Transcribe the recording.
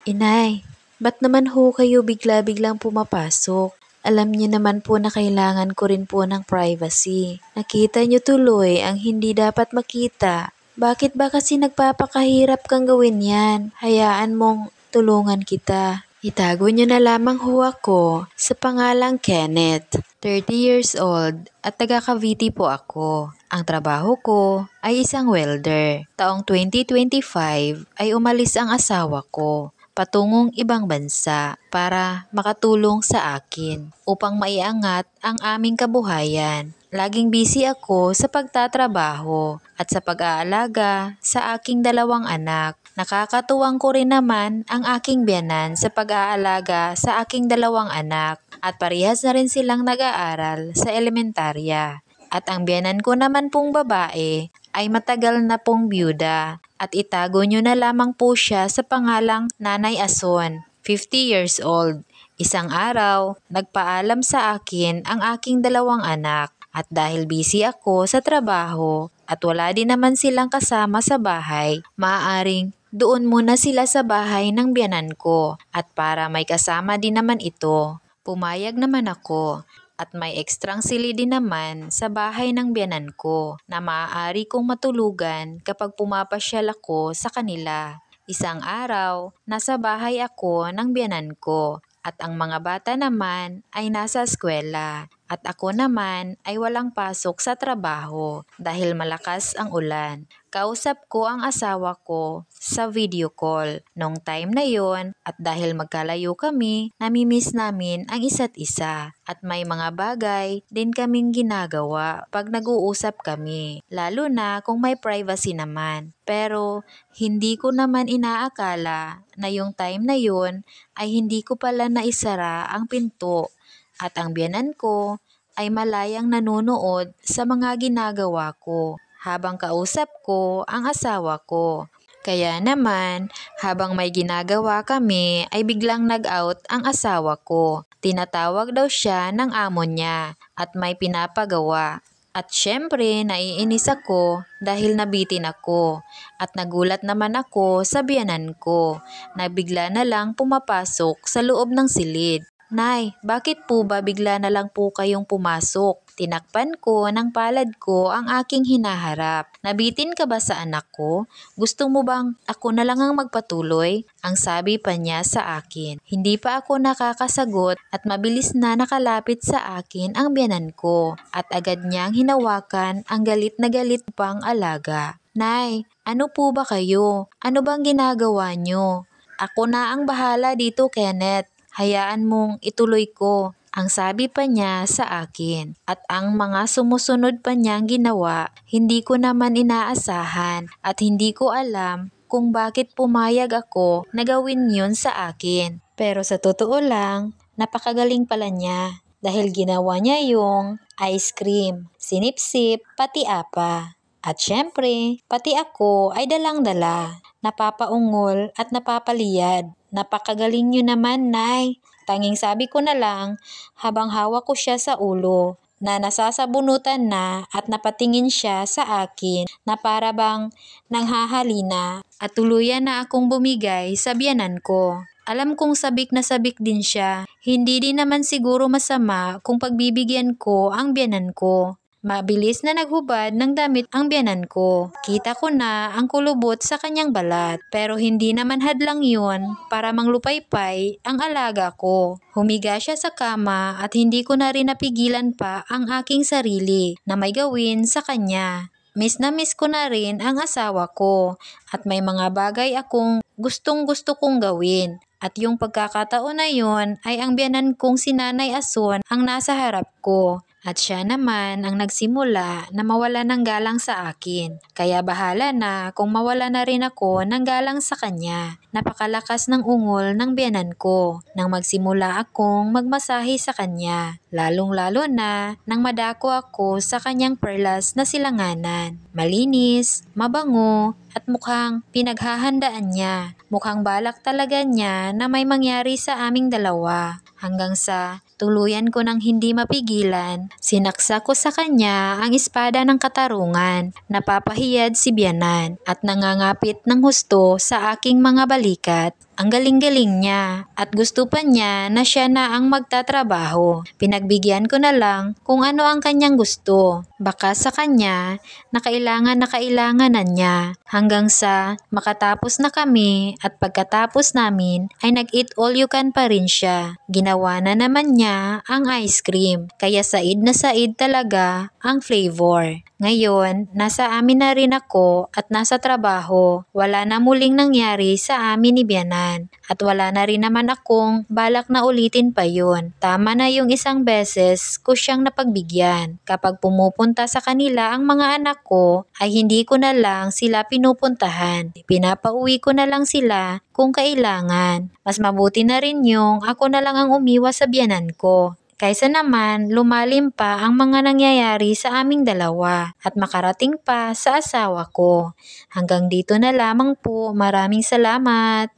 Inay, ba't naman ho kayo bigla-biglang pumapasok? Alam niyo naman po na kailangan ko rin po ng privacy. Nakita niyo tuloy ang hindi dapat makita. Bakit ba kasi nagpapakahirap kang gawin yan? Hayaan mong tulungan kita. Itago niyo na lamang ho ako sa pangalang Kenneth, 30 years old at taga Cavite po ako. Ang trabaho ko ay isang welder. Taong 2025 ay umalis ang asawa ko patungong ibang bansa para makatulong sa akin upang maiangat ang aming kabuhayan. Laging busy ako sa pagtatrabaho at sa pag-aalaga sa aking 2 anak. Nakakatuwang ko rin naman ang aking biyanan sa pag-aalaga sa aking 2 anak at parehas na rin silang nag-aaral sa elementarya. At ang biyanan ko naman pong babae ay matagal na pong byuda at itago nyo na lamang po siya sa pangalang Nanay Ason, 50 years old. Isang araw, nagpaalam sa akin ang aking 2 anak at dahil busy ako sa trabaho at wala din naman silang kasama sa bahay, maaaring doon muna sila sa bahay ng biyanan ko at para may kasama din naman ito. Pumayag naman ako. At may ekstrang sili din naman sa bahay ng biyanan ko na maaari kong matulugan kapag pumapasyal ako sa kanila. Isang araw, nasa bahay ako ng biyanan ko at ang mga bata naman ay nasa eskwela at ako naman ay walang pasok sa trabaho dahil malakas ang ulan. Kausap ko ang asawa ko sa video call nung time na yon at dahil magkalayo kami, namimiss namin ang isa't isa at may mga bagay din kaming ginagawa pag nag-uusap kami, lalo na kung may privacy naman. Pero hindi ko naman inaakala na yung time na yon ay hindi ko pala naisara ang pinto at ang biyanan ko ay malayang nanonood sa mga ginagawa ko habang kausap ko ang asawa ko. Kaya naman, habang may ginagawa kami ay biglang nag-out ang asawa ko. Tinatawag daw siya ng amo niya at may pinapagawa. At syempre, naiinis ako dahil nabitin ako at nagulat naman ako sa biyanan ko na bigla na lang pumapasok sa loob ng silid. Nay, bakit po ba bigla na lang po kayong pumasok? Tinakpan ko ng palad ko ang aking hinaharap. Nabitin ka ba sa anak ko? Gusto mo bang ako na lang ang magpatuloy? Ang sabi pa niya sa akin. Hindi pa ako nakakasagot at mabilis na nakalapit sa akin ang biyanan ko at agad niyang hinawakan ang galit na galit pang alaga. Nay, ano po ba kayo? Ano bang ginagawa niyo? Ako na ang bahala dito, Kenneth. Hayaan mong ituloy ko, ang sabi pa niya sa akin. At ang mga sumusunod pa niyang ginawa, hindi ko naman inaasahan at hindi ko alam kung bakit pumayag ako na gawin yun sa akin. Pero sa totoo lang, napakagaling pala niya dahil ginawa niya yung ice cream, sinipsip, pati apa. At syempre, pati ako ay dalang-dala, napapaungol at napapaliyad. Napakagaling nyo naman, Nay. Tanging sabi ko na lang habang hawak ko siya sa ulo na nasasabunutan na at napatingin siya sa akin na para bang nanghahalina at tuluyan na akong bumigay sa biyanan ko. Alam kong sabik na sabik din siya. Hindi din naman siguro masama kung pagbibigyan ko ang biyanan ko. Mabilis na naghubad ng damit ang biyanan ko. Kita ko na ang kulubot sa kanyang balat. Pero hindi naman hadlang yun para manglupaypay ang alaga ko. Humiga siya sa kama at hindi ko na rin napigilan pa ang aking sarili na may gawin sa kanya. Miss na miss ko na rin ang asawa ko at may mga bagay akong gustong-gusto kong gawin. At yung pagkakataon na yun ay ang biyanan kong si Nanay Ason ang nasa harap ko. At siya naman ang nagsimula na mawala ng galang sa akin. Kaya bahala na kung mawala na rin ako ng galang sa kanya. Napakalakas ng ungol ng biyanan ko nang magsimula akong magmasahe sa kanya. Lalong-lalo na nang madako ako sa kanyang perlas na silanganan. Malinis, mabango, at mukhang pinaghahandaan niya. Mukhang balak talaga niya na may mangyari sa aming dalawa. Hanggang sa tuluyan ko nang hindi mapigilan, sinaksa ko sa kanya ang espada ng katarungan. Napapahiyad si biyanan at nangangapit ng husto sa aking mga balikat. Ang galing-galing niya at gusto pa niya na siya na ang magtatrabaho. Pinagbigyan ko na lang kung ano ang kanyang gusto. Baka sa kanya na kailangan na niya. Hanggang sa makatapos na kami at pagkatapos namin ay nag-eat all you can pa rin siya. Ginawa na naman niya ang ice cream. Kaya said na said talaga ang flavor. Ngayon, nasa amin na rin ako at nasa trabaho. Wala na muling nangyari sa amin ni Bianan. At wala na rin naman akong balak na ulitin pa yun. Tama na yung isang beses ko siyang napagbigyan. Kapag pumupunta sa kanila ang mga anak ko, ay hindi ko na lang sila pinupuntahan. Pinapauwi ko na lang sila kung kailangan. Mas mabuti na rin yung ako na lang ang umiwas sa biyanan ko. Kaysa naman lumalim pa ang mga nangyayari sa aming dalawa at makarating pa sa asawa ko. Hanggang dito na lamang po. Maraming salamat.